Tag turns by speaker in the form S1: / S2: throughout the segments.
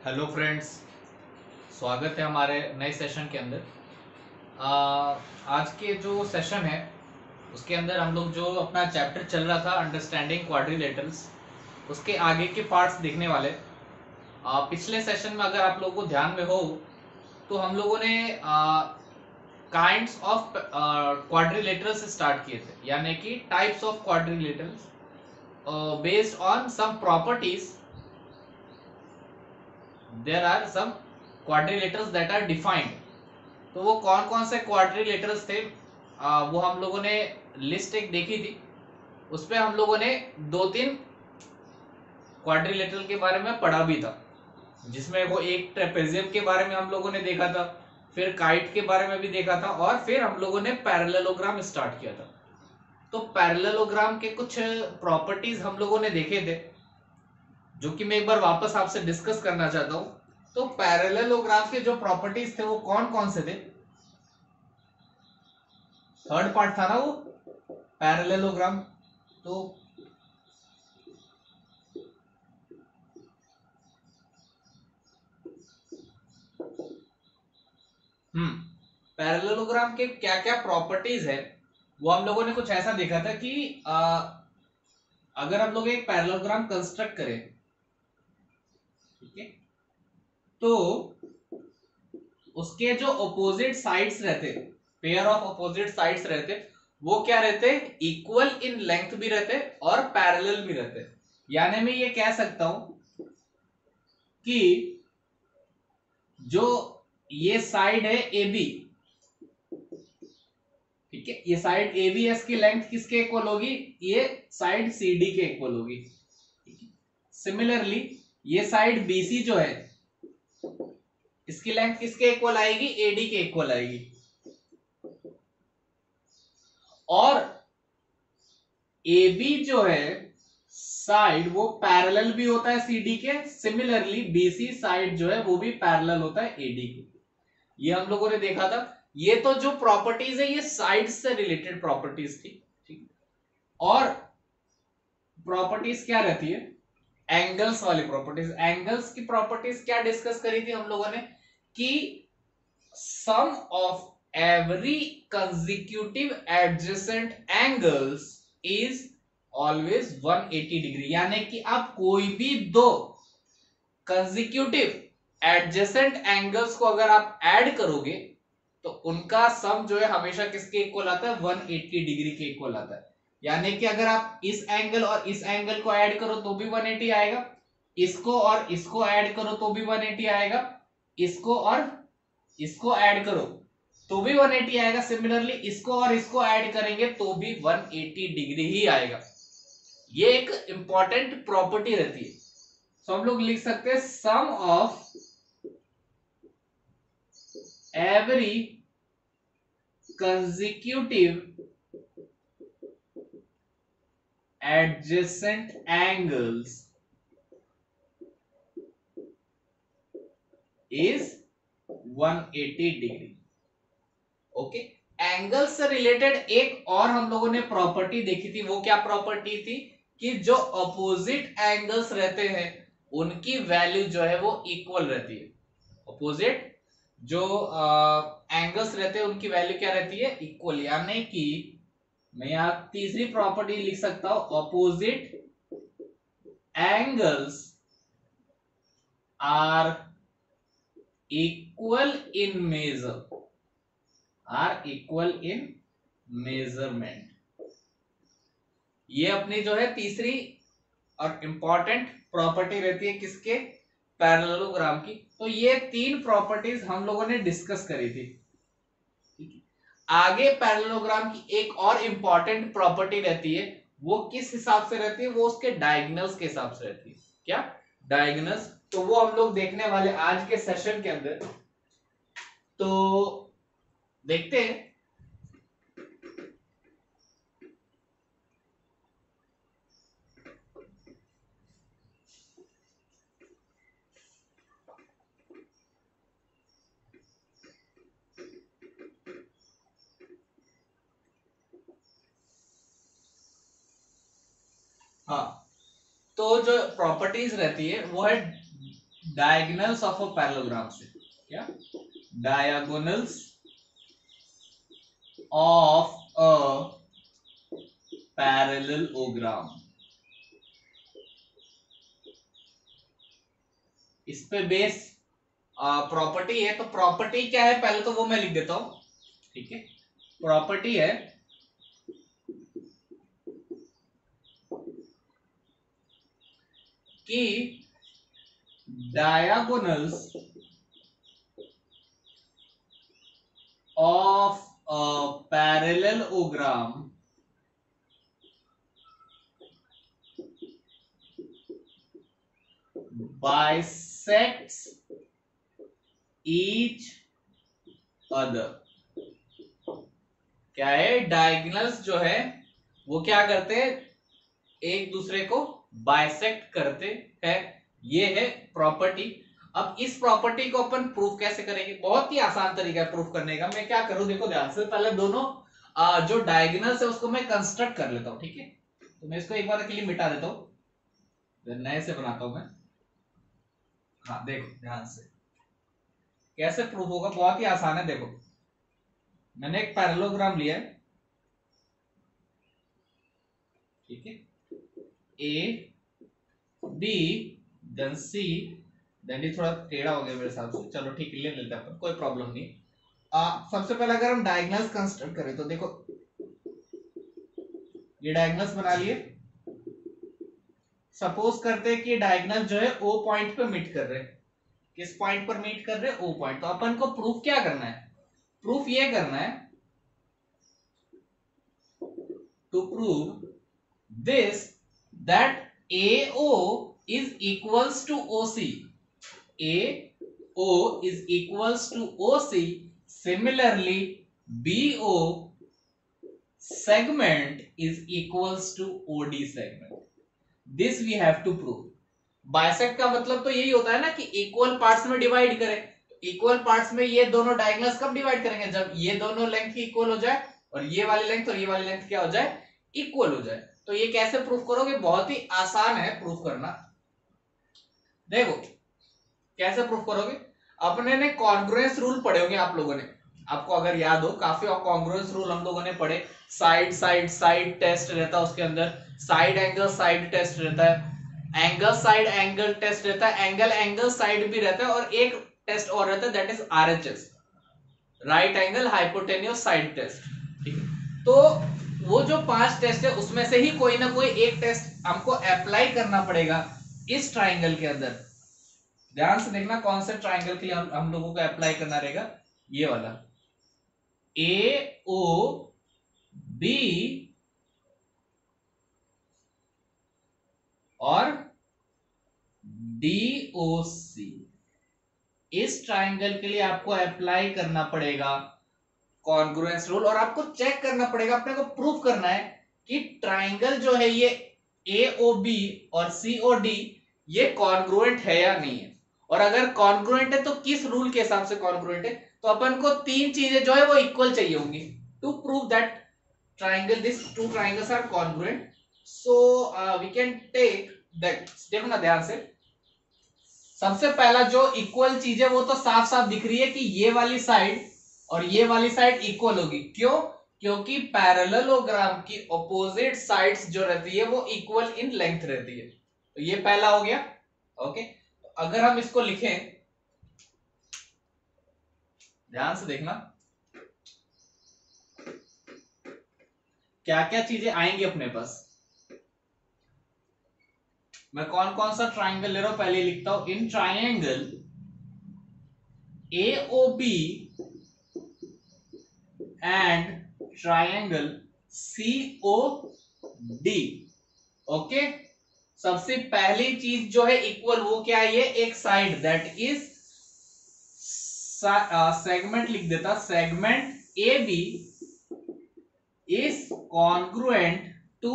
S1: Hello friends, स्वागत है हमारे नए सेशन के अंदर। आज के जो सेशन है उसके अंदर हम लोग जो अपना चैप्टर चल रहा था अंडरस्टैंडिंग क्वाड्रिलेटरल्स, उसके आगे के पार्ट्स देखने वाले। पिछले सेशन में अगर आप लोगों को ध्यान में हो तो हम लोगों ने काइंड्स ऑफ क्वाड्रिलेटरल्स स्टार्ट किए थे, यानी कि types of quadrilaterals based on some properties. There are some quadrilaterals that are defined. तो वो कौन कौन से क्वाड्रिलेटरल्स थे वो हम लोगों ने लिस्ट एक देखी थी। उस पे हम लोगों ने दो तीन क्वाड्रिलेटरल के बारे में पढ़ा भी था, जिसमें वो एक ट्रेपेजियम के बारे में हम लोगों ने देखा था, फिर काइट के बारे में भी देखा था, और फिर हम लोगों ने पैरेललोग्राम स्टार्ट किया था। तो पैरेललोग्राम के कुछ प्रॉपर्टीज हम लोगों ने देखे थे, जो कि मैं एक बार वापस आपसे डिस्कस करना चाहता हूं। तो पैरेललोग्राम के जो प्रॉपर्टीज थे वो कौन कौन से थे? थर्ड पार्ट था ना वो, पैरेललोग्राम। तो पैरेललोग्राम के क्या क्या प्रॉपर्टीज है वो हम लोगों ने कुछ ऐसा देखा था कि अगर हम लोग एक पैरेललोग्राम कंस्ट्रक्ट करें, ठीक है, तो उसके जो अपोजिट साइड्स रहते, पेयर ऑफ अपोजिट साइड्स रहते, वो क्या रहते? इक्वल इन लेंथ भी रहते और पैरेलल भी रहते। यानी मैं ये कह सकता हूं कि जो ये साइड है ए बी, ठीक है, ये साइड ए बी, एस की लेंथ किसके इक्वल होगी? ये साइड सी डी के इक्वल होगी। सिमिलरली ये साइड बी सी जो है, इसकी लेंथ किसके इक्वल आएगी? एडी के इक्वल आएगी। और ए बी जो है साइड, वो पैरेलल भी होता है सीडी के। सिमिलरली बीसी साइड जो है वो भी पैरेलल होता है एडी के। ये हम लोगों ने देखा था। ये तो जो प्रॉपर्टीज है ये साइड से रिलेटेड प्रॉपर्टीज थी, ठीक। और प्रॉपर्टीज क्या रहती है? एंगल्स वाली प्रॉपर्टीज। एंगल्स की प्रॉपर्टीज क्या डिस्कस करी थी हम लोगों ने? कि sum of every consecutive adjacent angles is always 180 degree. यानी कि आप कोई भी दो कंसेक्यूटिव एडजेसेंट एंगल्स को अगर आप ऐड करोगे तो उनका सम जो है हमेशा किसके इक्वल आता है? 180 डिग्री के इक्वल आता है। यानी कि अगर आप इस एंगल और इस एंगल को ऐड करो तो भी 180 आएगा, इसको और इसको ऐड करो तो भी 180 आएगा, इसको और इसको ऐड करो तो भी 180 आएगा। सिमिलरली इसको और इसको ऐड करेंगे तो भी 180 डिग्री ही आएगा। ये एक इंपॉर्टेंट प्रॉपर्टी रहती है। तो हम लोग लिख सकते हैं sum of every consecutive adjacent angles is 180 degree. Okay, angle से रिलेटेड एक और हम लोगों ने प्रॉपर्टी देखी थी। वो क्या प्रॉपर्टी थी? कि जो अपोजिट एंगल्स रहते हैं उनकी वैल्यू जो है वो इक्वल रहती है। अपोजिट जो एंगल्स रहते हैं उनकी वैल्यू क्या रहती है? इक्वल। यानी कि मैं यहां तीसरी प्रॉपर्टी लिख सकता हूं, opposite angles are equal in measure, are equal in measurement. ये अपनी जो है तीसरी और इंपॉर्टेंट प्रॉपर्टी रहती है किसके? पैरेललोग्राम की। तो ये तीन प्रॉपर्टीज हम लोगों ने डिस्कस करी थी। आगे पैरेललोग्राम की एक और इंपॉर्टेंट प्रॉपर्टी रहती है। वो किस हिसाब से रहती है? वो उसके डायगोनल्स के हिसाब से रहती है। क्या? डायगोनल्स। तो वो हम लोग देखने वाले आज के सेशन के अंदर। तो देखते हैं। हाँ, तो जो प्रॉपर्टीज रहती है वो है डायगोनल्स ऑफ अ पैरेललोग्राम से, क्या डायगोनल्स ऑफ अ पैरेललोग्राम, इस पे बेस प्रॉपर्टी है। तो प्रॉपर्टी क्या है पहले तो वो मैं लिख देता हूं, ठीक है। प्रॉपर्टी है कि diagonals of a parallelogram bisects each other। क्या है, डायगोनल्स जो है वो क्या करते हैं, एक दूसरे को बाइसेक्ट करते हैं। ये है प्रॉपर्टी। अब इस प्रॉपर्टी को अपन प्रूफ कैसे करेंगे, बहुत ही आसान तरीका है प्रूफ करने का। मैं क्या करूं, देखो ध्यान से, पहले दोनों जो डायगोनल्स है उसको मैं कंस्ट्रक्ट कर लेता हूं, ठीक है। तो मैं इसको एक बार के लिए मिटा देता हूं, नए से बनाता हूं मैं। हाँ देखो ध्यान से कैसे प्रूफ होगा, बहुत ही आसान है। देखो मैंने एक पैरेललोग्राम लिया है, ठीक है, A B then C then D, थोड़ा टेढ़ा हो गया मेरे हिसाब से, चलो ठीक है ले लेते हैं, कोई प्रॉब्लम नहीं। सबसे पहले अगर हम डायगोनल्स कंस्ट्रक्ट करें तो देखो ये डायगोनल्स बना लिए। सपोज करते हैं कि डायगोनल जो है ओ पॉइंट पे मीट कर रहे हैं। किस पॉइंट पर मीट कर रहे हैं, ओ पॉइंट। तो अपन को प्रूफ क्या करना है, प्रूफ ये करना है, to prove this that AO is equals to OC, AO is equals to OC, similarly BO segment is equals to OD segment, this we have to prove। Bisect का मतलब तो यही होता है ना कि इक्वल पार्ट्स में डिवाइड करें। इक्वल पार्ट्स में ये दोनों डायगोनल्स कब डिवाइड करेंगे, जब ये दोनों लेंथ इक्वल हो जाए और ये वाली लेंथ और ये वाली लेंथ क्या हो जाए, इक्वल हो जाए। तो ये कैसे प्रूफ करोगे, बहुत ही आसान है प्रूफ करना। देखो कैसे प्रूफ करोगे, अपने ने कॉन्ग्रुएंस रूल पढ़े होंगे आप लोगों ने, आपको अगर याद हो, काफी कॉन्ग्रुएंस रूल हम लोगों ने पढ़े। साइड साइड साइड टेस्ट रहता है उसके अंदर, साइड एंगल साइड टेस्ट रहता है, एंगल साइड एंगल टेस्ट रहता है, एंगल एंगल साइड भी रहता है, और एक टेस्ट और रहता है that is RHS, right angle hypotenuse side test, ठीक है। तो वो जो 5 टेस्ट है उसमें से ही कोई ना कोई एक टेस्ट हमको अप्लाई करना पड़ेगा इस ट्राइंगल के अंदर। ध्यान से देखना कौन से ट्राइंगल के लिए हम लोगों को अप्लाई करना रहेगा, ये वाला ए ओ बी और डी ओ सी, इस ट्राइंगल के लिए आपको अप्लाई करना पड़ेगा कॉन्ग्रुएंस रूल, और आपको चेक करना पड़ेगा, अपने को प्रूफ करना है कि ट्राइंगल जो है ये AOB और COD ये कॉन्ग्रुएंट है या नहीं है। और अगर कॉन्ग्रुएंट है तो किस रूल के हिसाब से कॉन्ग्रुएंट है, तो अपन को 3 चीजें जो है वो इक्वल चाहिए होंगी to prove that triangle, this 2 triangles are congruent. So we can take that, देखो ना ध्यान से, सबसे पहला जो इक्वल चीज है वो तो साफ साफ दिख रही है कि ये वाली साइड और ये वाली साइड इक्वल होगी। क्यों, क्योंकि पैरेललोग्राम की ऑपोजिट साइड्स जो रहती है वो इक्वल इन लेंथ रहती है। तो ये पहला हो गया, ओके। तो अगर हम इसको लिखें, ध्यान से देखना क्या क्या चीजें आएंगी अपने पास। मैं कौन कौन सा ट्राइंगल ले रहा हूं पहले लिखता हूं, in triangle AOB and triangle COD, okay. सबसे पहली चीज जो है इक्वल, वो क्या है, ये एक साइड दैट इज सेगमेंट लिख देता, segment AB is congruent to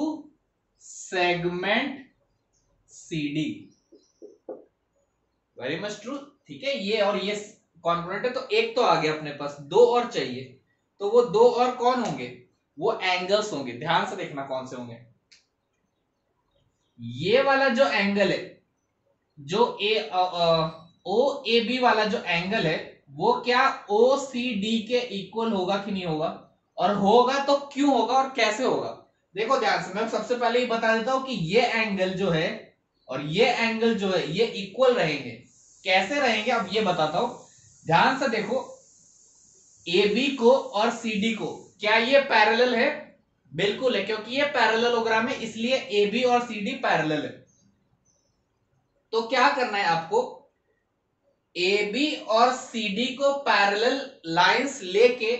S1: segment CD, very much true, ठीक है। ये और ये कॉन्ग्रुएंट है, तो एक तो आ गया अपने पास, 2 और चाहिए। तो वो 2 और कौन होंगे, वो एंगल्स होंगे। ध्यान से देखना कौन से होंगे, ये वाला जो एंगल है जो ओ ए बी वाला जो एंगल है वो क्या ओ सी डी के इक्वल होगा कि नहीं होगा, और होगा तो क्यों होगा और कैसे होगा। देखो ध्यान से, मैं सबसे पहले ही बता देता हूं कि ये एंगल जो है और ये एंगल जो है ये इक्वल रहेंगे। कैसे रहेंगे अब ये बताता हूं, ध्यान से देखो। ए बी को और सी डी को, क्या ये पैरेलल है? बिल्कुल है, क्योंकि ये पैरेललोग्राम है, इसलिए ए बी और सी डी पैरेलल है। तो क्या करना है आपको, ए बी और सी डी को पैरेलल लाइंस लेके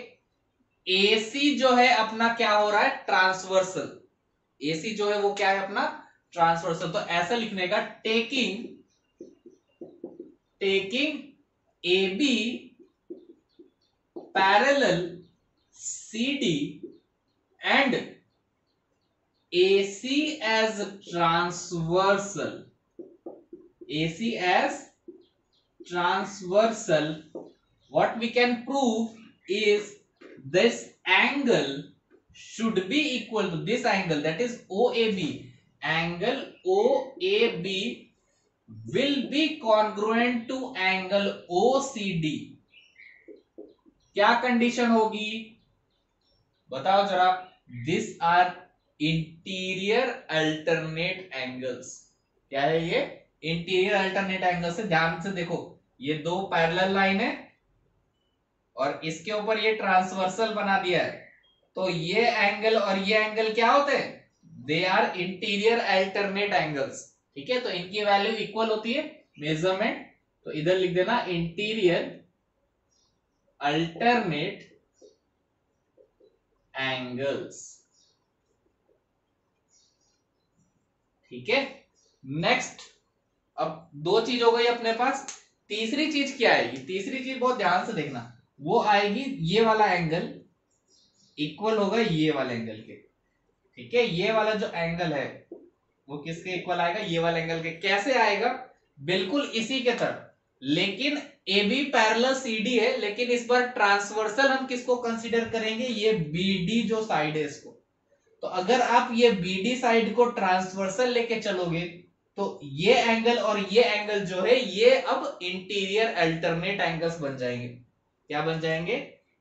S1: एसी जो है अपना क्या हो रहा है, ट्रांसवर्सल। एसी जो है वो क्या है अपना, ट्रांसवर्सल। तो ऐसा लिखने का, taking A B parallel C D and AC as transversal. AC as transversal. What we can prove is this angle should be equal to this angle, that is OAB. Angle OAB will be congruent to angle OCD. क्या condition होगी बताओ जरा। This are interior alternate angles. क्या है ये, interior alternate angles है। ध्यान से देखो, ये दो पैरेलल लाइन है और इसके ऊपर ये ट्रांसवर्सल बना दिया है, तो ये एंगल और ये एंगल क्या होते हैं, they are interior alternate angles. ठीक है, तो इनकी वैल्यू इक्वल होती है मेजरमेंट, तो इधर लिख देना इंटीरियर अल्टरनेट एंगल्स। ठीक है, नेक्स्ट, अब दो चीज हो गई अपने पास। तीसरी चीज क्या आएगी, तीसरी चीज बहुत ध्यान से देखना, वो आएगी ये वाला एंगल इक्वल होगा ये वाले एंगल के। ठीक है, ये वाला जो एंगल है वो किसके इक्वल आएगा, ये वाले एंगल के। कैसे आएगा, बिल्कुल इसी के तरह, लेकिन A B parallel C D है, लेकिन इस बार ट्रांसवर्सल हम किसको कंसीडर करेंगे, ये बी डी जो साइड है इसको। तो अगर आप ये बी डी साइड को ट्रांसवर्सल लेके चलोगे तो ये एंगल और ये एंगल जो है ये अब इंटीरियर अल्टरनेट एंगल्स बन जाएंगे। क्या बन जाएंगे,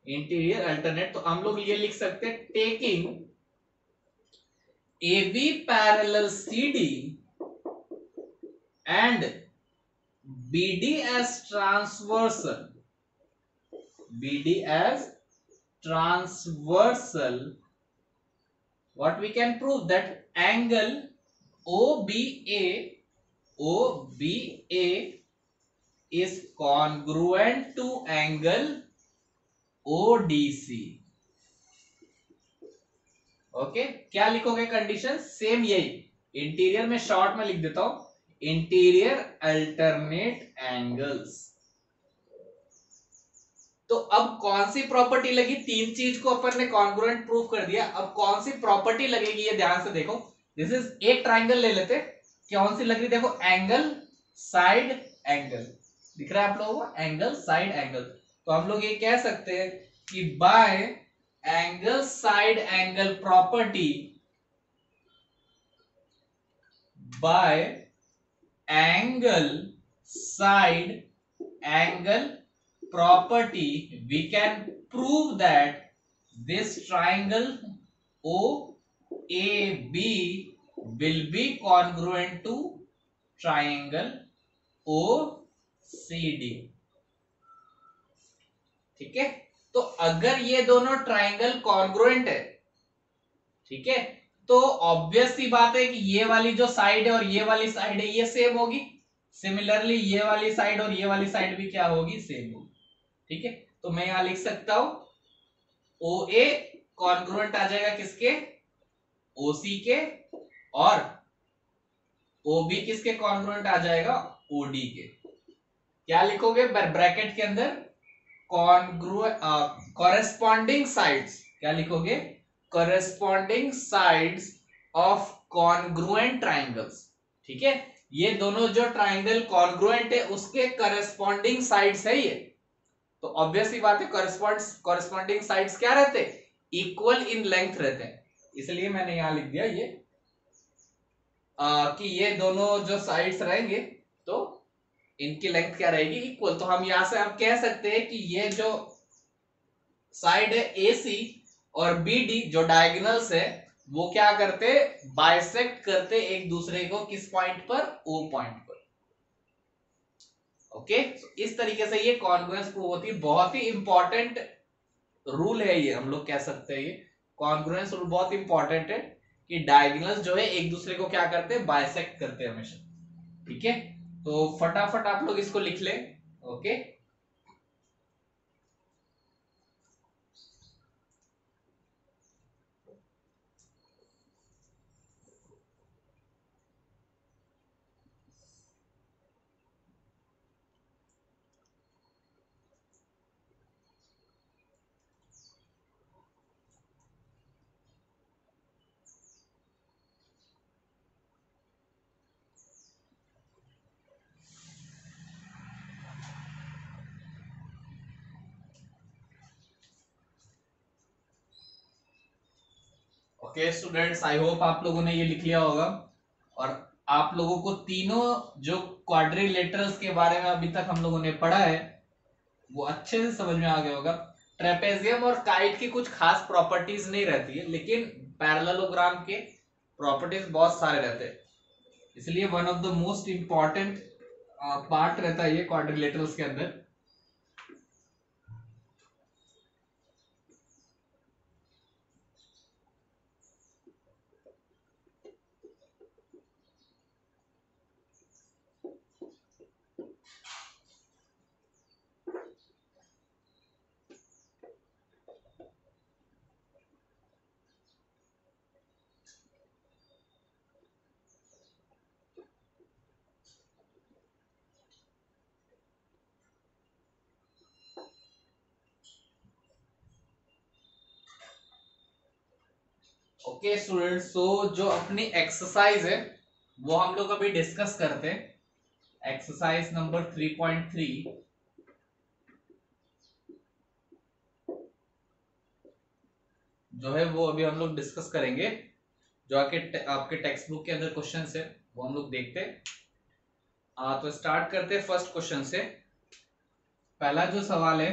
S1: इंटीरियर अल्टरनेट। तो हम लोग ये लिख सकते हैं, taking A B parallel C D and BD as transversal, BD as transversal, what we can prove, that angle OBA is congruent to angle ODC. Okay, क्या लिखोगे कंडीशन, सेम यही, इंटीरियर में शॉर्ट में लिख देता हूं, इंटीरियर अल्टरनेट एंगल्स। तो अब कौन सी प्रॉपर्टी लगी, तीन चीज को अपन ने कॉन्ग्रुएंट प्रूव कर दिया, अब कौन सी प्रॉपर्टी लगेगी ये ध्यान से देखो। दिस इज एक ट्राइंगल ले लेते, कौन सी लग रही, देखो एंगल साइड एंगल दिख रहा है आप लोगों को, एंगल साइड एंगल। तो हम लोग ये कह सकते हैं कि bye angle side angle property, bye angle side angle property, we can prove that this triangle OAB will be congruent to triangle OCD. ठीक है, तो अगर ये दोनों ट्राइंगल कॉन्ग्रुएंट है, ठीक है, तो ऑब्वियस सी बात है कि ये वाली जो साइड है और ये वाली साइड है ये सेम होगी। सिमिलरली ये वाली साइड और ये वाली साइड भी क्या होगी, सेम होगी। ठीक है, तो मैं यहां लिख सकता हूं OA कॉन्ग्रुएंट आ जाएगा किसके, OC के, और OB किसके कॉन्ग्रुएंट आ जाएगा, OD के। क्या लिखोगे ब्रैकेट के अंदर, कॉरेस्पॉन्डिंग साइड्स, क्या लिखोगे, corresponding sides of congruent triangles. ठीक है, ये दोनों जो ट्राइंगल कॉन्ग्रुएंट है उसके कॉरेस्पॉन्डिंग साइड्स है ये, तो ऑब्वियस ही बात है कॉरेस्पॉन्डिंग साइड्स क्या रहते हैं, इक्वल इन लेंथ रहते हैं। इसलिए मैंने यहां लिख दिया ये कि ये दोनों जो साइड्स रहेंगे तो इनकी लेंथ क्या रहेगी, इक्वल। तो हम यहां से हम कह सकते हैं कि ये जो साइड है AC और BD जो डायगोनल्स है वो क्या करते, बाइसेक्ट करते एक दूसरे को, किस पॉइंट पर, O पॉइंट पर। ओके, इस तरीके से ये कॉन्ग्रुएंस प्रूव होती है। बहुत ही इंपॉर्टेंट रूल है ये, हम लोग कह सकते हैं ये कॉन्ग्रुएंस रूल बहुत इंपॉर्टेंट है कि डायगोनल्स जो है एक दूसरे को क्या करते हैं, बाइसेक्ट करते हैं हमेशा। ठीक है, तो फटाफट आप लोग इसको लिख ले। ओके, ओके स्टूडेंट्स, आई होप आप लोगों ने ये लिख लिया होगा और आप लोगों को तीनों जो क्वाड्रिलेटरल्स के बारे में अभी तक हम लोगों ने पढ़ा है वो अच्छे से समझ में आ गया होगा। ट्रेपेजियम और काइट की कुछ खास प्रॉपर्टीज नहीं रहती है, लेकिन पैरेललोग्राम के प्रॉपर्टीज बहुत सारे रहते हैं, इसलिए one of the most important part रहता है ये क्वाड्रिलेटरल्स के अंदर। ओके स्टूडेंट्स, तो जो अपनी एक्सरसाइज है वो हम लोग अभी डिस्कस करते हैं। एक्सरसाइज नंबर 3.3 जो है वो अभी हम लोग डिस्कस करेंगे। जो आपके टेक्स्ट बुक के अंदर क्वेश्चंस है वो हम लोग देखते हैं। तो स्टार्ट करते हैं फर्स्ट क्वेश्चन से। पहला जो सवाल है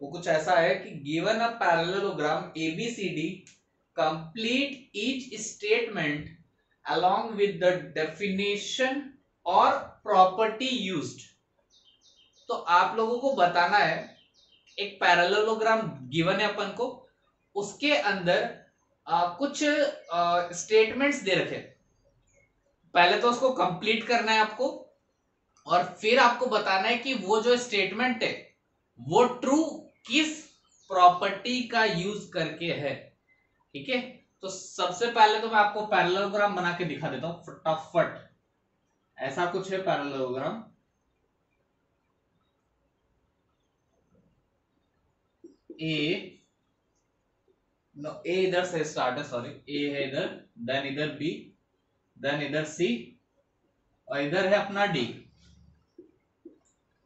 S1: वो कुछ ऐसा है कि given a parallelogram ABCD, complete each statement along with the definition और प्रॉपर्टी यूज्ड। तो आप लोगों को बताना है, एक पैरेललोग्राम गिवन है अपन को, उसके अंदर कुछ स्टेटमेंट्स दे रखे। पहले तो उसको कंप्लीट करना है आपको और फिर आपको बताना है कि वो जो स्टेटमेंट है वो ट्रू किस प्रॉपर्टी का यूज करके है। ठीक है, तो सबसे पहले तो मैं आपको पैरेललोग्राम बना के दिखा देता हूं फटाफट। ऐसा कुछ है पैरेललोग्राम। ए ए इधर से स्टार्ट है, सॉरी, ए है इधर, देन इधर बी, देन इधर सी और इधर है अपना डी।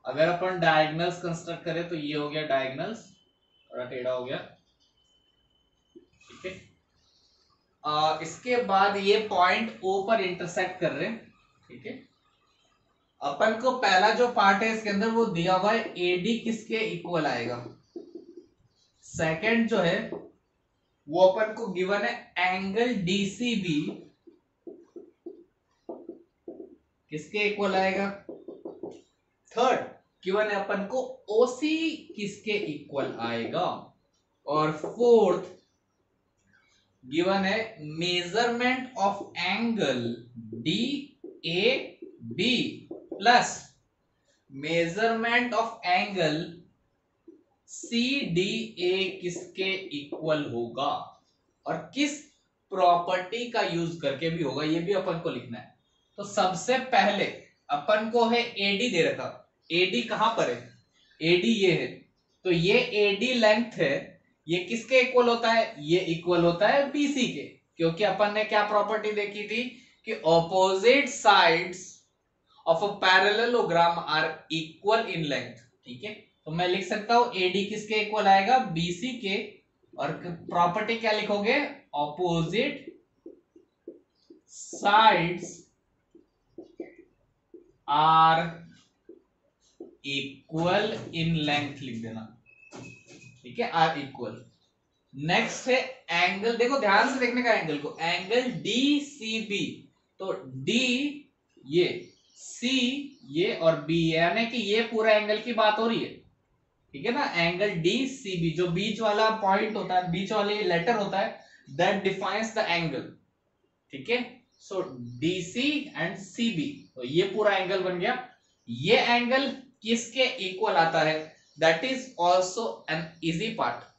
S1: अगर अपन डायगोनल्स कंस्ट्रक्ट करें तो ये हो गया डायगोनल्स, थोड़ा टेढ़ा हो गया। ठीक है, इसके बाद ये पॉइंट ओ पर इंटरसेक्ट कर रहे हैं। ठीक है, अपन को पहला जो पार्ट है इसके अंदर वो दिया हुआ है एडी किसके इक्वल आएगा। सेकंड जो है वो अपन को गिवन है एंगल डीसीबी किसके इक्वल आएगा। थर्ड गिवन है अपन को ओसी किसके इक्वल आएगा। और फोर्थ गिवन है measurement of angle D A B plus measurement of angle C D A किसके इक्वल होगा और किस प्रॉपर्टी का यूज करके भी होगा, ये भी अपन को लिखना है। तो सबसे पहले अपन को है एडी दे रखा। एडी कहां पर है, एडी ये है, तो ये एडी लेंथ है, ये किसके इक्वल होता है, ये इक्वल होता है बीसी के, क्योंकि अपन ने क्या प्रॉपर्टी देखी थी कि opposite sides of a parallelogram are equal in length. ठीक है, तो मैं लिख सकता हूं एडी किसके इक्वल आएगा, बीसी के, और प्रॉपर्टी क्या लिखोगे, opposite sides are equal in length लिख देना, ठीक है, आर इक्वल। नेक्स्ट है एंगल, देखो ध्यान से देखने का एंगल को, एंगल डी सी बी, तो डी ये, सी ये और बी, यानी कि ये पूरा एंगल की बात हो रही है, ठीक है ना। एंगल डी सी बी, जो बीच वाला पॉइंट होता है, बीच वाले लेटर होता है, दैट डिफाइंस द एंगल, ठीक है। So D C and C B, तो ये पूरा एंगल बन गया। ये एंगल किसके इक्वल आता है, that is also an easy part.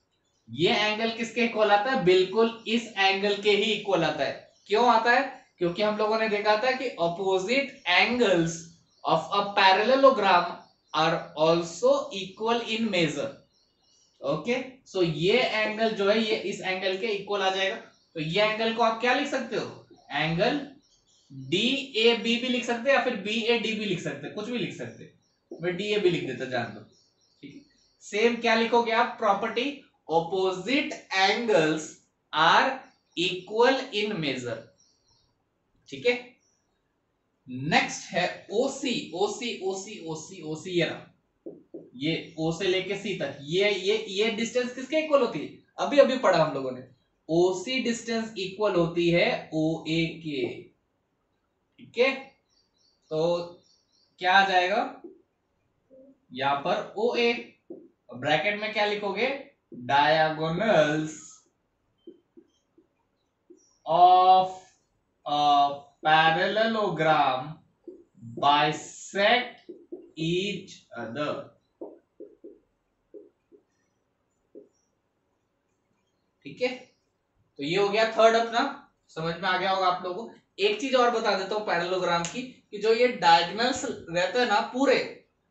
S1: ये एंगल किसके इक्वल आता है, बिल्कुल इस एंगल के ही इक्वल आता है। क्यों आता है, क्योंकि हम लोगों ने देखा था कि opposite angles of a parallelogram are also equal in measure. Okay, so ये एंगल जो है ये इस एंगल के इक्वल आ जाएगा। तो ये एंगल को आप क्या लिख सकते हो, एंगल डी ए बी भी लिख सकते हैं, या फिर बी ए डी भी लिख सकते हैं, कुछ भी लिख सकते हैं। मैं डी ए भी लिख देता, जान दो, ठीक है। सेम क्या लिखोगे आप, property opposite angles are equal in measure, ठीक है। नेक्स्ट है ओसी, ओसी ओसी ओसी ओसी, ये ओ से लेके सी तक, ये डिस्टेंस किसके इक्वल होती है, अभी अभी पढ़ा हम लोगों ने, ओसी डिस्टेंस इक्वल होती है ओ ए के, ठीक है। तो क्या आ जाएगा यहां पर ओ ए, ब्रैकेट में क्या लिखोगे, diagonals of a parallelogram bisect each other, ठीक है। तो ये हो गया थर्ड अपना, समझ में आ गया होगा आप लोगों को। एक चीज और बता देता हूं पैरेललोग्राम की, कि जो ये डायगोनल्स रहते हैं ना पूरे,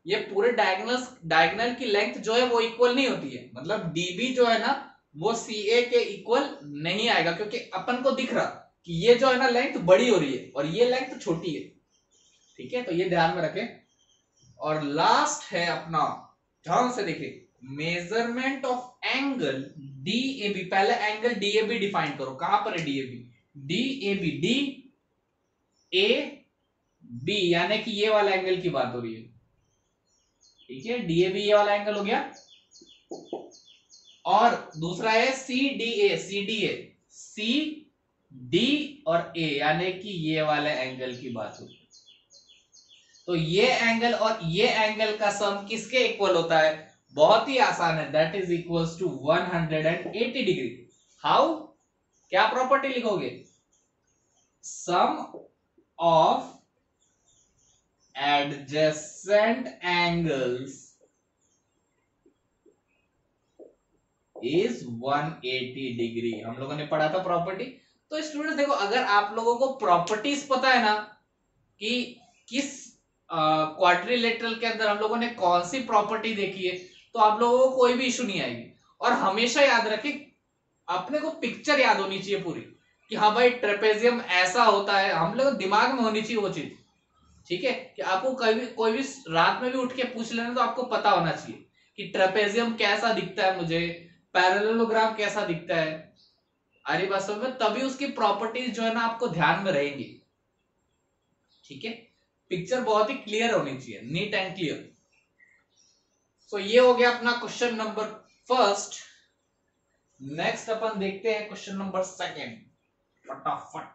S1: ये पूरे डायगोनल की लेंथ जो है वो इक्वल नहीं होती है, मतलब डीबी जो है ना वो सी ए के इक्वल नहीं आएगा, क्योंकि अपन को दिख रहा कि ये जो है ना लेंथ बड़ी हो रही है और ये लेंथ छोटी है, ठीक है। तो ये ध्यान में रखें। और लास्ट है अपना, ध्यान से देखिए, measurement of angle D A B. पहले angle D A B define करो, कहां पर है D A B, D A B, D A B यानी कि ये वाला एंगल की बात हो रही है, ठीक है। डी ए बी ये वाला एंगल हो गया। और दूसरा है C D A, C D A, C D और ए यानी कि ये वाले एंगल की बात होती है। तो ये एंगल और ये एंगल का सम किसके इक्वल होता है, बहुत ही आसान है, that is equals to 180 degree. How, क्या प्रॉपर्टी लिखोगे, sum of adjacent angles is 180 degree. हम लोगों ने पढ़ा था प्रॉपर्टी। तो स्टूडेंट्स देखो, अगर आप लोगों को प्रॉपर्टीज पता है ना कि किस क्वाड्रिलेटरल के अंदर हम लोगों ने कौन सी प्रॉपर्टी देखी है, तो आप लोगों को कोई भी इशू नहीं आएगी। और हमेशा याद रखें, अपने को पिक्चर याद होनी चाहिए पूरी, कि हाँ भाई ट्रेपेजियम ऐसा होता है, हम लोग दिमाग में होनी चाहिए वो चीज, ठीक है। कि आपको कोई भी रात में भी उठ के पूछ लेना तो आपको पता होना चाहिए कि ट्रेपेजियम कैसा दिखता है, मुझे पैरेललोग्राम कैसा दिखता है। अरे बस में तभी उसकी प्रॉपर्टीज जो है ना आपको ध्यान में रहेंगी, ठीक है। पिक्चर बहुत ही क्लियर होनी चाहिए, नीट एंड क्लियर। सो ये हो गया अपना क्वेश्चन नंबर फर्स्ट। नेक्स्ट अपन देखते हैं क्वेश्चन नंबर सेकंड, फटाफट।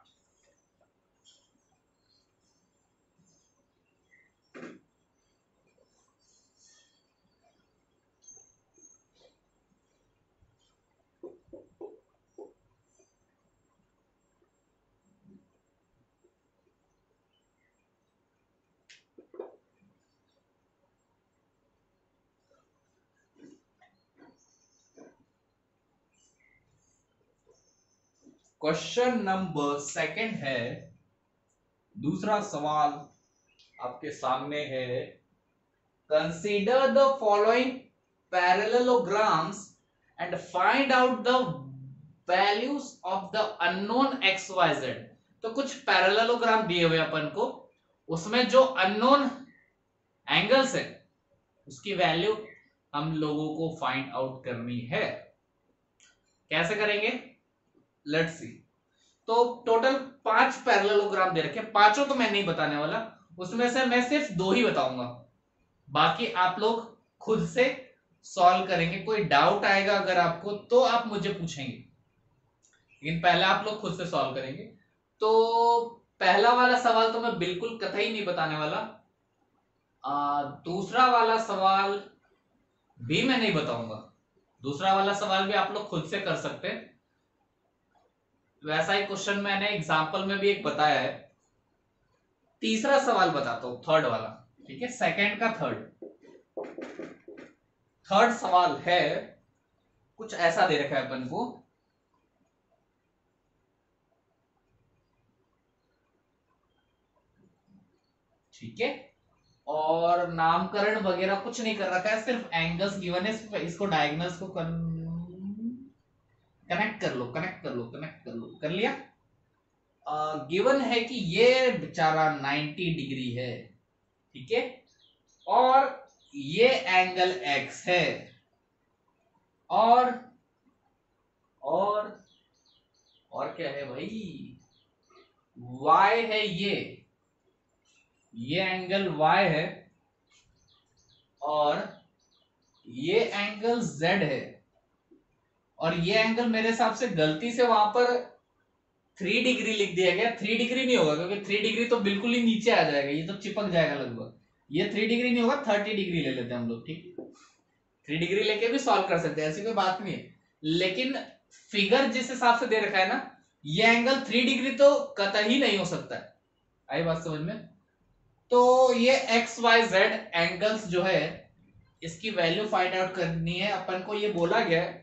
S1: क्वेश्चन नंबर सेकंड है, दूसरा सवाल आपके सामने है, consider the following parallelograms and find out the values of the unknown x y z. तो कुछ पैरेललोग्राम दिए हुए अपन को, उसमें जो अननोन एंगल्स है उसकी वैल्यू हम लोगों को फाइंड आउट करनी है। कैसे करेंगे, लेट्स सी। तो टोटल 5 पैरेललोग्राम दे रखे, पांचों तो मैं नहीं बताने वाला, उसमें से मैं सिर्फ 2 ही बताऊंगा, बाकी आप लोग खुद से सॉल्व करेंगे। कोई डाउट आएगा अगर आपको तो आप मुझे पूछेंगे, लेकिन पहले आप लोग खुद से सॉल्व करेंगे। तो पहला वाला सवाल तो मैं बिल्कुल कतई नहीं बताने वाला, दूसरा वाला सवाल भी मैं नहीं बताऊंगा, दूसरा वाला सवाल भी आप लोग खुद से कर सकते हैं, वैसा ही क्वेश्चन मैंने एग्जाम्पल में भी एक बताया है। तीसरा सवाल बताता हूं, थर्ड वाला, ठीक है, सेकंड का थर्ड सवाल है, कुछ ऐसा दे रखा है अपन को, ठीक है, और नामकरण वगैरह कुछ नहीं कर रखा है, सिर्फ एंगल्स गिवन है, इसको डायगोनल्स को कनेक्ट कर लो, कर लिया। गिवन है कि ये बेचारा 90 डिग्री है, ठीक है, और ये एंगल x है, और और और क्या है भाई, y है, ये एंगल y है, और ये एंगल z है, और ये एंगल मेरे हिसाब से गलती से वहां पर 3 डिग्री लिख दिया गया। 3 डिग्री नहीं होगा, क्योंकि 3 डिग्री तो बिल्कुल ही नीचे आ जाएगा, ये तो चिपक जाएगा लगभग, ये 3 डिग्री नहीं होगा, 30 डिग्री ले लेते हैं हम लोग, ठीक है, 3 डिग्री लेके भी सॉल्व कर सकते हैं, ऐसी कोई बात नहीं है, लेकिन फिगर जिस हिसाब से दे रखा है ना, ये एंगल 3 डिग्री तो कतई नहीं हो सकता है, आई बात समझ में। तो ये एक्स वाई जेड एंगल्स जो है, इसकी वैल्यू फाइंड आउट करनी है अपन को। ये बोला गया है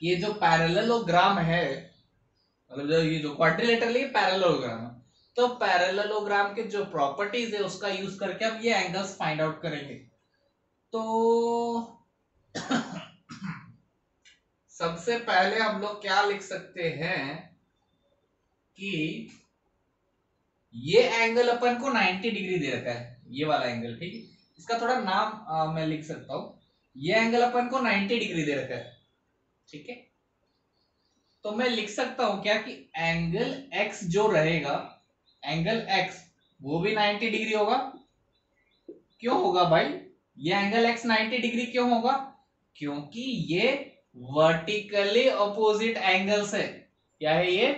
S1: कि ये जो पैरेललोग्राम है, मतलब जो ये जो क्वाड्रिलेटरल है पैरेललोग्राम है, तो पैरेललोग्राम के जो प्रॉपर्टीज है उसका यूज करके हम ये एंगल्स फाइंड आउट करेंगे। तो सबसे पहले हम लोग क्या लिख सकते हैं कि ये एंगल अपन को 90 डिग्री दे रखा है, ये वाला एंगल, ठीक है, इसका थोड़ा नाम मैं लिख सकता हूं, ये एंगल अपन को 90 डिग्री दे रखा है, ठीक है, तो मैं लिख सकता हूं क्या कि एंगल x जो रहेगा, एंगल x वो भी 90 डिग्री होगा। क्यों होगा भाई, ये एंगल x 90 डिग्री क्यों होगा, क्योंकि ये वर्टिकली अपोजिट एंगल्स है। क्या है ये,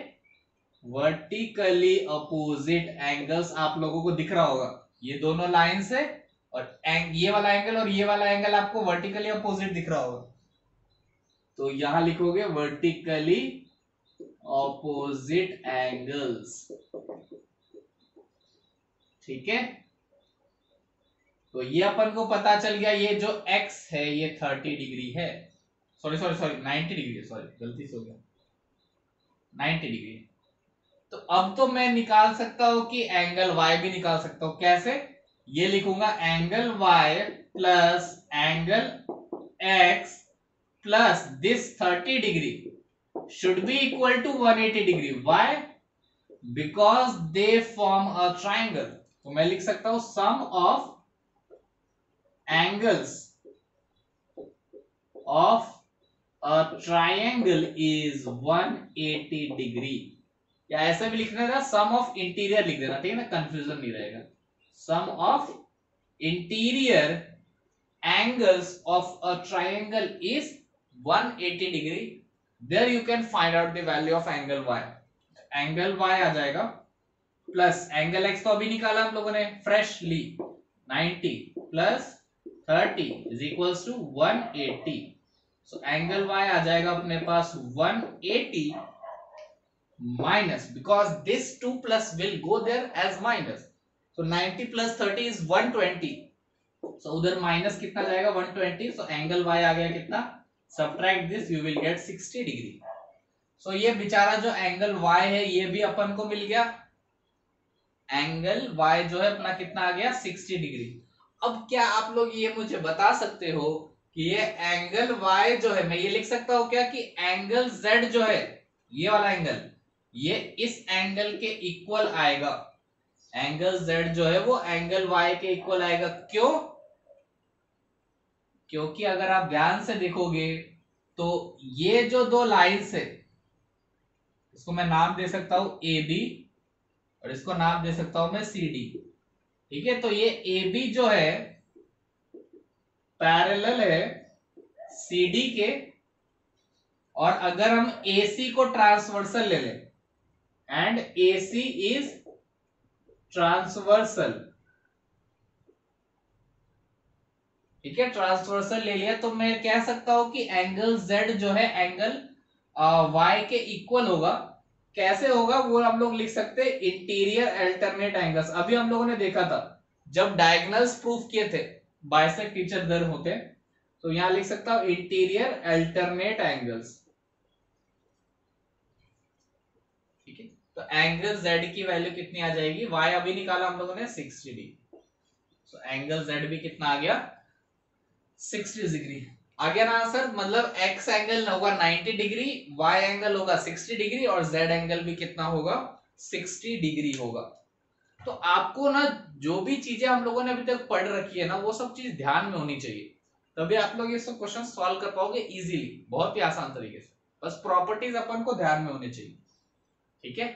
S1: वर्टिकली अपोजिट एंगल्स, आप लोगों को दिख रहा होगा, ये दोनों लाइंस है, और ये वाला एंगल और ये वाला एंगल आपको वर्टिकली अपोजिट दिख रहा होगा, तो यहां लिखोगे वर्टिकली ऑपोजिट एंगल्स, ठीक है। तो ये अपन को पता चल गया, ये जो x है ये 30 डिग्री है, सॉरी 90 डिग्री है, सॉरी गलती से हो गया, 90 डिग्री। तो अब तो मैं निकाल सकता हूं कि एंगल y भी निकाल सकता हूं, कैसे, ये लिखूंगा angle y plus angle x plus this 30 degree should be equal to 180 degree. Why? Because they form a triangle. तो मैं लिख सकता हूं sum of angles of a triangle is 180 degree. या ऐसे भी लिखना था, sum of interior लिख देना, ठीक है ना, कंफ्यूजन नहीं रहेगा। sum of interior angles of a triangle is 180 degree. There you can find out the value of angle y. Angle y आ जाएगा प्लस एंगल x तो अभी निकाला हम लोगों ने freshly, 90 plus 30 is equals to 180। So angle y आ जाएगा अपने पास 180 minus, because this 2 plus will go there as minus, so 90 plus 30 is 120, so उधर माइनस कितना जाएगा 120, सो एंगल y आ गया कितना, subtract this you will get 60 degree. So ये बेचारा जो एंगल y है ये भी अपन को मिल गया, एंगल y जो है अपना कितना आ गया 60 डिग्री। अब क्या आप लोग ये मुझे बता सकते हो कि ये एंगल y जो है, मैं ये लिख सकता हूं क्या कि एंगल z जो है, ये वाला एंगल, ये इस एंगल के इक्वल आएगा, एंगल z जो है वो एंगल y के इक्वल आएगा। क्यों, क्योंकि अगर आप ध्यान से देखोगे तो ये जो दो लाइंस है, इसको मैं नाम दे सकता हूं ए बी और इसको नाम दे सकता हूं मैं सी डी। ठीक है, तो ये ए बी जो है पैरेलल है सी डी के, और अगर हम ए सी को ट्रांसवर्सल ले लें and A C is transversal, ठीक है, ट्रांसवर्सल ले लिया, तो मैं कह सकता हूं कि एंगल Z जो है एंगल Y के इक्वल होगा। कैसे होगा वो हम लोग लिख सकते हैं इंटीरियर अल्टरनेट एंगल्स। अभी हम लोगों ने देखा था जब डायगोनल्स प्रूफ किए थे बाइसेक्ट टीचर दर होते, तो यहां लिख सकता हूं इंटीरियर अल्टरनेट एंगल्स। ठीक है, तो एंगल Z की वैल्यू कितनी आ जाएगी, Y अभी निकाला हम लोगों ने 60 डिग्री, तो एंगल Z भी कितना आ गया 60 डिग्री आ गया ना आंसर। मतलब x एंगल होगा 90 डिग्री, y एंगल होगा 60 डिग्री और z एंगल भी कितना होगा 60 डिग्री होगा। तो आपको ना जो भी चीजें हम लोगों ने अभी तक पढ़ रखी है ना वो सब चीज ध्यान में होनी चाहिए, तभी आप लोग ये सब क्वेश्चन सॉल्व कर पाओगे इजीली, बहुत ही आसान तरीके से। बस प्रॉपर्टीज अपन को ध्यान में होनी चाहिए। ठीक है,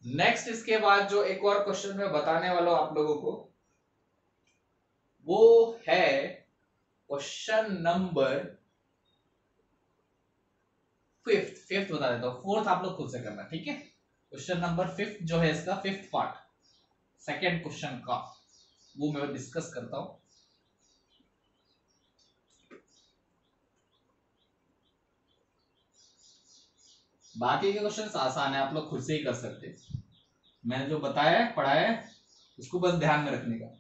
S1: नेक्स्ट इसके बाद जो एक और क्वेश्चन मैं बताने वाला हूं आप लोगों को वो है क्वेश्चन नंबर फिफ्थ बता देता हूं, फोर्थ आप लोग खुद से करना। ठीक है, क्वेश्चन नंबर 5 जो है इसका फिफ्थ पार्ट सेकेंड क्वेश्चन का वो मैं डिस्कस करता हूं। बाकी के क्वेश्चन आसान है, आप लोग खुद से ही कर सकते हैं। मैंने जो बताया है पढ़ाया है उसको बस ध्यान में रखने का।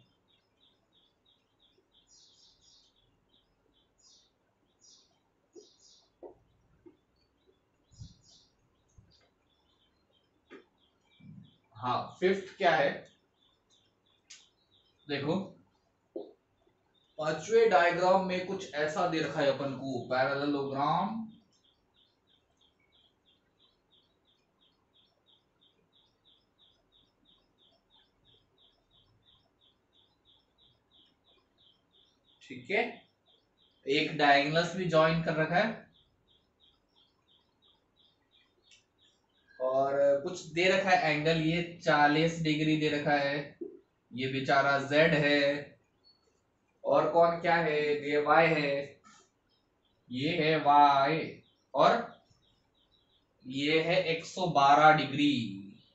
S1: हाँ, फिफ्थ क्या है देखो, पांचवे डायग्राम में कुछ ऐसा दे रखा है अपन को पैरेललोग्राम। ठीक है, एक डायगोनल्स भी ज्वाइन कर रखा है और कुछ दे रखा है एंगल, ये 40 डिग्री दे रखा है, ये बेचारा Z है, और कौन क्या है, ये Y है, ये है Y, और ये है 112 डिग्री,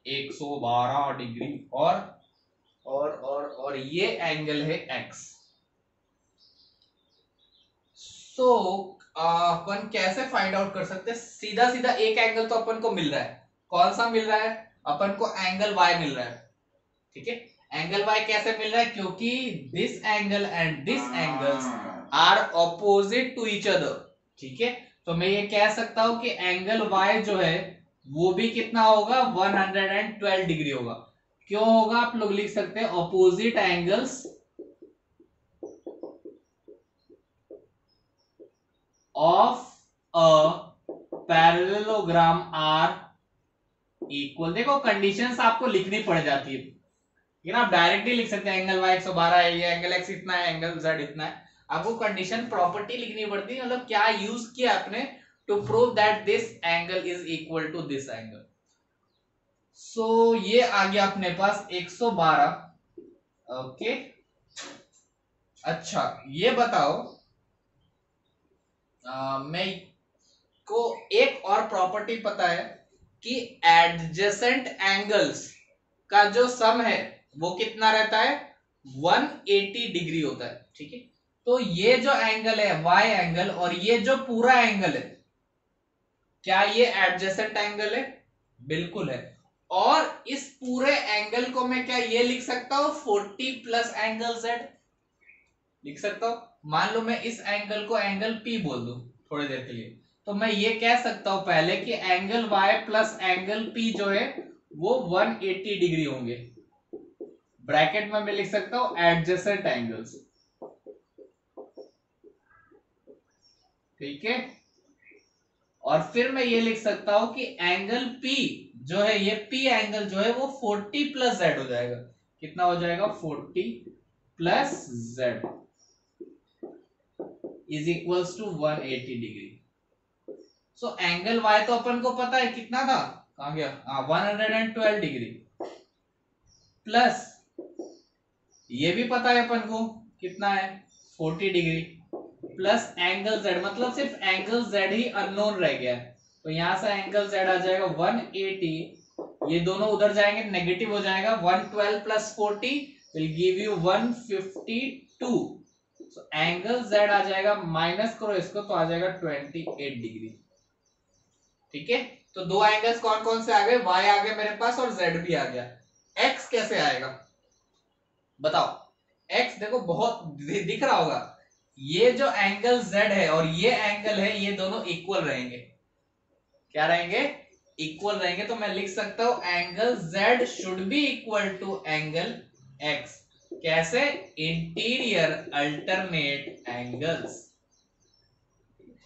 S1: 112 डिग्री, और ये एंगल है X। सो अपन कैसे फाइंड आउट कर सकते हैं, सीधा सीधा एक एंगल तो अपन को मिल रहा है, कौन सा मिल रहा है, अपन को एंगल Y मिल रहा है। ठीक है, एंगल Y कैसे मिल रहा है, क्योंकि this angle and this angles are opposite to each other. ठीक है, तो मैं ये कह सकता हूं कि एंगल Y जो है वो भी कितना होगा 112 डिग्री होगा। क्यों होगा आप लोग लिख सकते हैं opposite angles of a parallelogram are equal. देखो कंडीशंस आपको लिखनी पड़ जाती है, लेकिन आप डायरेक्टली लिख सकते हैं एंगल y 112 है, ये एंगल x इतना है, एंगल z इतना है। आपको कंडीशन प्रॉपर्टी लिखनी पड़ती है, मतलब क्या यूज किया आपने to prove that this angle is equal to this angle. So ये आ गया अपने पास 112। ओके, अच्छा ये बताओ, मैं को एक और प्रॉपर्टी पता है कि एडजेसेंट एंगल्स का जो सम है वो कितना रहता है 180 डिग्री होता है। ठीक है, तो ये जो एंगल है y एंगल और ये जो पूरा एंगल है, क्या ये एडजेसेंट एंगल है, बिल्कुल है। और इस पूरे एंगल को मैं क्या ये लिख सकता हूं 40 प्लस एंगल z लिख सकता हूं। मान लो मैं इस एंगल को एंगल P बोल दूं थोड़ी देर के लिए, तो मैं ये कह सकता हूं पहले कि angle y plus angle P जो है वो 180 डिग्री होंगे। ब्रैकेट में मैं लिख सकता हूं एडजेसेंट एंगल्स। ठीक है, और फिर मैं ये लिख सकता हूं कि एंगल P जो है, ये P एंगल जो है वो 40 प्लस z हो जाएगा। कितना हो जाएगा 40 plus z is equals to 180 degree. So angle y तो अपन को पता है कितना था कहाँ गया, 112 डिग्री प्लस ये भी पता है अपन को कितना है 40 डिग्री प्लस एंगल z, मतलब सिर्फ एंगल z ही अननोन रह गया है, तो यहां से एंगल z आ जाएगा 180, ये दोनों उधर जाएंगे नेगेटिव हो जाएगा, 112 plus 40 will give you 152, so angle z आ जाएगा, माइनस करो इसको तो आ जाएगा 28 डिग्री। ठीक है, तो दो एंगल्स कौन कौन से आ गए, y आ गया मेरे पास और z भी आ गया। x कैसे आएगा बताओ, x देखो बहुत दिख रहा होगा, ये जो एंगल z है और ये एंगल है ये दोनों इक्वल रहेंगे, क्या रहेंगे, इक्वल रहेंगे, तो मैं लिख सकता हूं angle z should be equal to angle x, कैसे, इंटीरियर अल्टरनेट एंगल्स।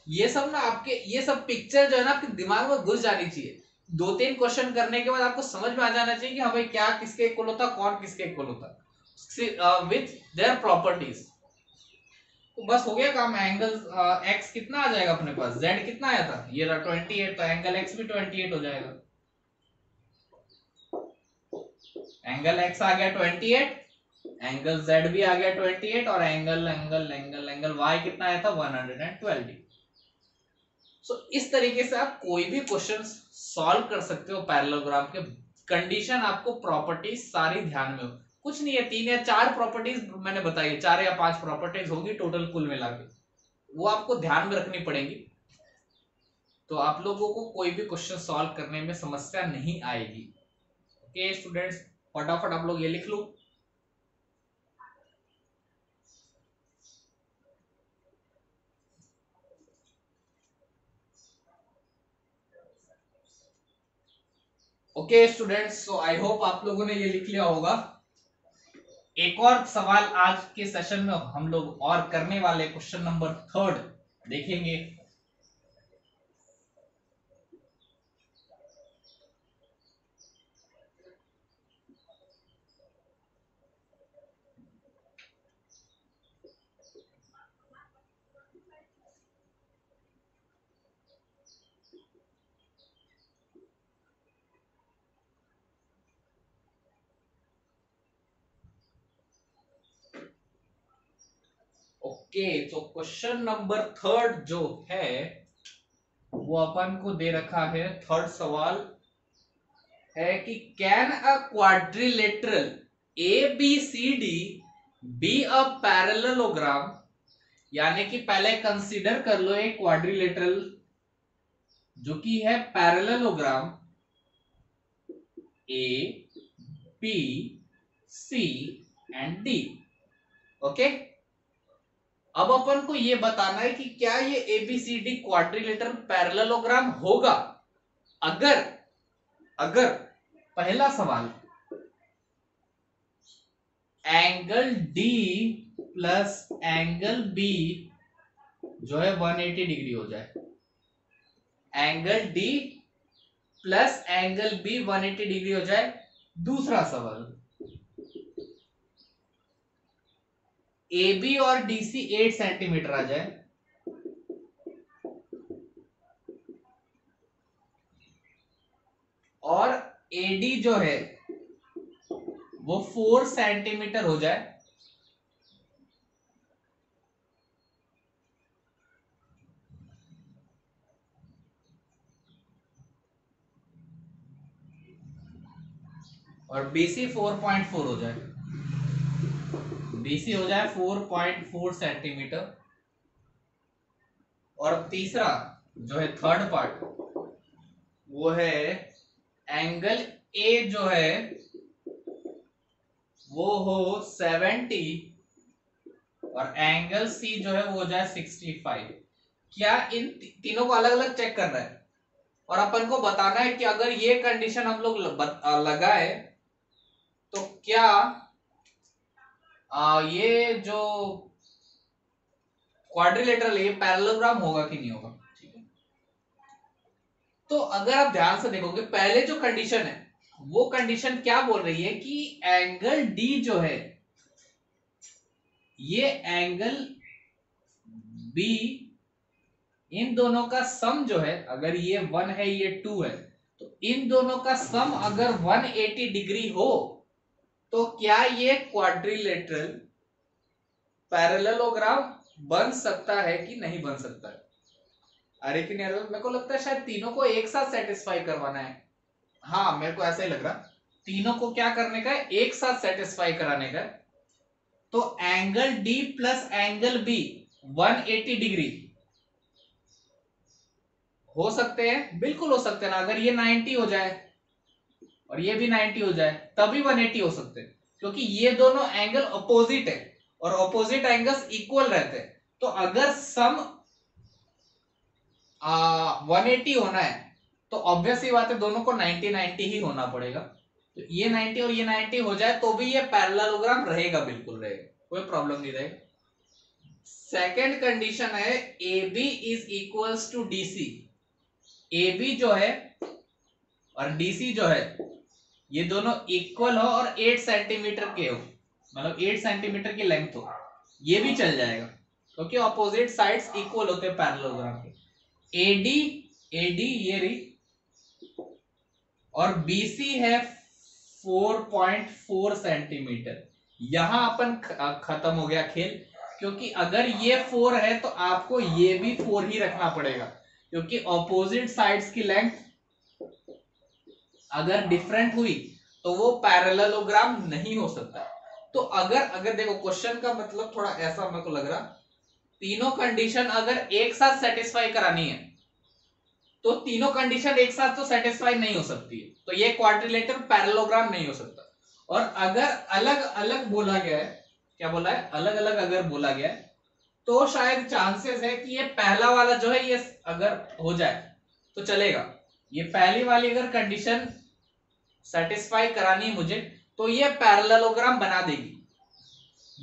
S1: ये सब ना आपके, ये सब पिक्चर जो है ना आपके दिमाग में घुस जानी चाहिए, दो तीन क्वेश्चन करने के बाद आपको समझ में आ जाना चाहिए कि हाँ भाई क्या किसके इक्वल होता, कौन किसके इक्वल होता विथ देयर प्रॉपर्टीज। तो बस हो गया काम, एंगल x कितना आ जाएगा अपने पास, z कितना आया था, ये रहा 28, तो एंगल x भी 28 हो जाएगा, एंगल x आ गया 28, एंगल z भी आ गया 28 और angle angle angle angle y कितना आया था 112 डिग्री। सो इस तरीके से आप कोई भी क्वेश्चन सॉल्व कर सकते हो पैरेललोग्राम के, कंडीशन आपको प्रॉपर्टीज सारी ध्यान में हो, कुछ नहीं है, 3 या 4 प्रॉपर्टीज मैंने बताई, 4 या 5 प्रॉपर्टीज होगी टोटल कुल मिला के, वो आपको ध्यान में रखनी पड़ेगी, तो आप लोगों को कोई भी क्वेश्चन सॉल्व करने में समस्या नहीं आएगी। ओके स्टूडेंट्स, फटाफट आप लोग ये लिख लो। Okay students, so I hope आप लोगों ने ये लिख लिया होगा। एक और सवाल आज के सेशन में हम लोग और करने वाले, क्वेश्चन नंबर 3 देखेंगे। ओके, तो क्वेश्चन नंबर 3 जो है वो अपन को दे रखा है, थर्ड सवाल है कि can a quadrilateral ABCD be a parallelogram, यानी कि पहले कंसीडर कर लो एक क्वाड्रिलेटरल जो कि है parallelogram A B C and D। Okay, अब अपन को ये बताना है कि क्या ये ABCD क्वाड्रिलेटरल पैरेललोग्राम होगा अगर, पहला सवाल angle D plus angle B जो है 180 डिग्री हो जाए, angle D plus angle B 180 degree हो जाए। दूसरा सवाल AB और DC 8 सेंटीमीटर आ जाए, और AD जो है वो 4 सेंटीमीटर हो जाए, और BC 4.4 हो जाए, BC हो जाए 4.4 सेंटीमीटर। और तीसरा जो है थर्ड पार्ट वो है एंगल A जो है वो हो 70 और एंगल C जो है वो हो जाए 65। क्या इन तीनों को अलग अलग चेक करना है और अपन को बताना है कि अगर ये कंडीशन हम लोग लगाए तो क्या ये जो क्वाड्रिलेटरल ये पैरेललोग्राम होगा कि नहीं होगा। ठीक है, तो अगर आप ध्यान से देखोगे पहले जो कंडीशन है वो कंडीशन क्या बोल रही है कि एंगल D जो है ये एंगल B, इन दोनों का सम जो है, अगर ये 1 है ये 2 है, तो इन दोनों का सम अगर 180 डिग्री हो तो क्या ये क्वाड्रिलेटरल पैरेललोग्राम बन सकता है कि नहीं बन सकता है? अरे कि नहीं, मेरे को लगता है शायद तीनों को एक साथ सेटिस्फाई करवाना है। हाँ, मेरे को ऐसा ही लग रहा, तीनों को क्या करने का है, एक साथ सेटिस्फाई कराने का है। तो angle D plus angle B 180 degree हो सकते हैं, बिल्कुल हो सकते हैं ना। अगर ये 90 हो जाए और ये भी 90 हो जाए तभी 180 हो सकते हैं, क्योंकि ये दोनों एंगल अपोजिट है और अपोजिट एंगल्स इक्वल रहते हैं। तो अगर सम 180 होना है तो ऑब्वियस ही बात है दोनों को 90 90 ही होना पड़ेगा। तो ये 90 और ये 90 हो जाए तो भी ये पैरेललोग्राम रहेगा, बिल्कुल रहेगा, कोई प्रॉब्लम नहीं रहेगा। सेकेंड कंडीशन है A B is equals to D C. A B जो है और डीसी जो है ये दोनों इक्वल हो और 8 सेंटीमीटर के हो, मतलब 8 सेंटीमीटर की लेंथ हो, ये भी चल जाएगा क्योंकि ऑपोजिट साइड्स इक्वल होते हैं पैरेललोग्राम के। एडी एडी ये रही और बीसी है 4.4 सेंटीमीटर। यहां अपन खत्म हो गया खेल, क्योंकि अगर ये 4 है तो आपको ये भी 4 ही रखना पड़ेगा, क्योंकि ऑपोजिट साइड्स की लेंथ अगर डिफरेंट हुई तो वो पैरेललोग्राम नहीं हो सकता। तो अगर अगर देखो क्वेश्चन का मतलब थोड़ा ऐसा मेरे को लग रहा, तीनों कंडीशन अगर एक साथ सेटिस्फाई करानी है तो तीनों कंडीशन एक साथ तो सेटिस्फाई नहीं हो सकती है, तो ये क्वाड्रिलेटरल पैरेललोग्राम नहीं हो सकता। और अगर अलग अलग बोला गया है, क्या बोला है, अलग अलग अगर बोला गया है तो शायद चांसेस है कि ये पहला वाला जो है ये अगर हो जाए तो चलेगा। ये पहली वाली अगर कंडीशन सेटिस्फाई करानी है मुझे तो ये पैरेललोग्राम बना देगी।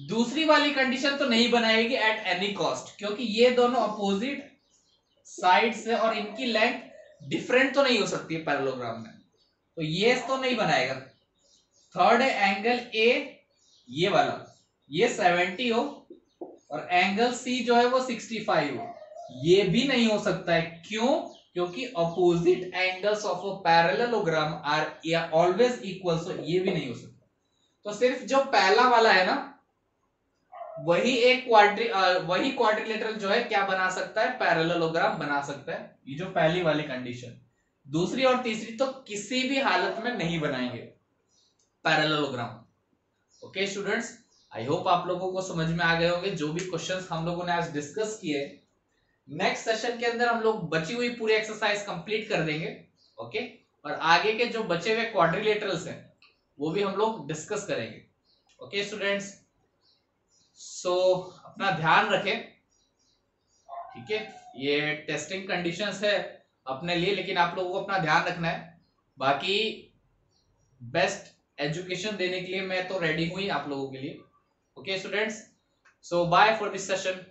S1: दूसरी वाली कंडीशन तो नहीं बनाएगी एट एनी कॉस्ट, क्योंकि ये दोनों अपोजिट साइड्स है और इनकी लेंथ डिफरेंट तो नहीं हो सकती है पैरेललोग्राम में, तो ये तो नहीं बनाएगा। थर्ड है एंगल ए, ये वाला ये 70 हो और एंगल सी जो है वो 65 हो, ये भी नहीं हो सकता है। क्यों? क्योंकि opposite angles of a parallelogram are always equal, so ये भी नहीं हो सकता। तो सिर्फ जो पहला वाला है ना वही एक वही क्वाड्रिलेटरल जो है क्या बना सकता है, पैरेललोग्राम बना सकता है, ये जो पहली वाली कंडीशन। दूसरी और तीसरी तो किसी भी हालत में नहीं बनाएंगे पैरेललोग्राम। ओके स्टूडेंट्स, आई होप आप लोगों को समझ में आ गए होंगे जो भी क्वेश्चंस हम लोगों ने आज डिस्कस किए। नेक्स्ट सेशन के अंदर हम लोग बची हुई पूरी एक्सरसाइज कंप्लीट कर देंगे। ओके, और आगे के जो बचे हुए क्वाड्रिलेटरल्स हैं वो भी हम लोग डिस्कस करेंगे। ओके स्टूडेंट्स, सो अपना ध्यान रखें, ठीक है। ये टेस्टिंग कंडीशंस है अपने लिए, लेकिन आप लोगों को अपना ध्यान रखना है। बाकी बेस्ट एजुकेशन देने के लिए मैं तो रेडी हूं ही आप लोगों के लिए। Okay students, so bye for this session.